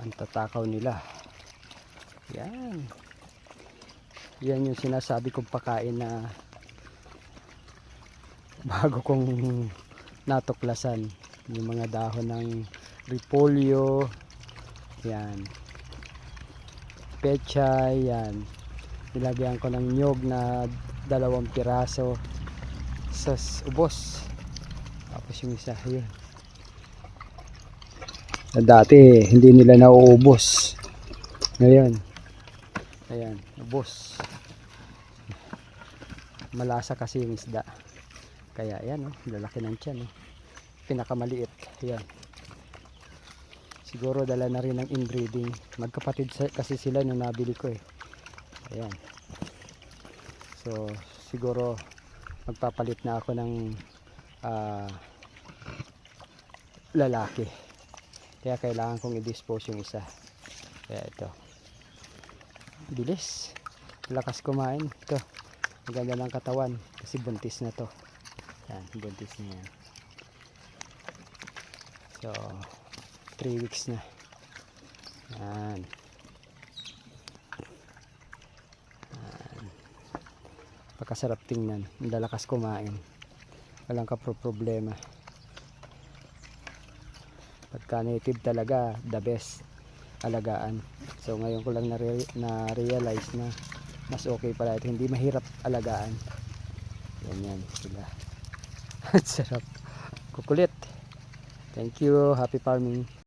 Ang tatakaw nila. Yan. Yan yung sinasabi kong pakain na bago kong natuklasan. Yung mga dahon ng repolyo. Yan. Pechay. Yan. Nilagyan ko ng nyog na 2 piraso sa ubos. Tapos yung isa yun. Dati hindi nila nauubos. Ngayon, ayan, ubos. Malasa kasi yung isda. Kaya ayan, lalaki ng tiyan. Pinakamaliit. Ayan. Siguro dala na rin ng inbreeding. Magkapatid kasi sila nung nabili ko eh. Ayan. So, siguro magpapalit na ako ng lalaki. Kaya kailangan kong i-dispose yung isa. Kaya ito. Bilis. Lakas kumain. Ito. Maganda ng katawan. Kasi buntis na to. Yan. Buntis na yan. So, 3 weeks na. Yan. Pagkasarap tingnan. Ang lalakas kumain. Walang problema. Pagka native talaga, the best alagaan. So ngayon ko lang na-realize na mas okay pala ito. Hindi mahirap alagaan. Yan sila. Sarap. Kukulit. Thank you. Happy farming.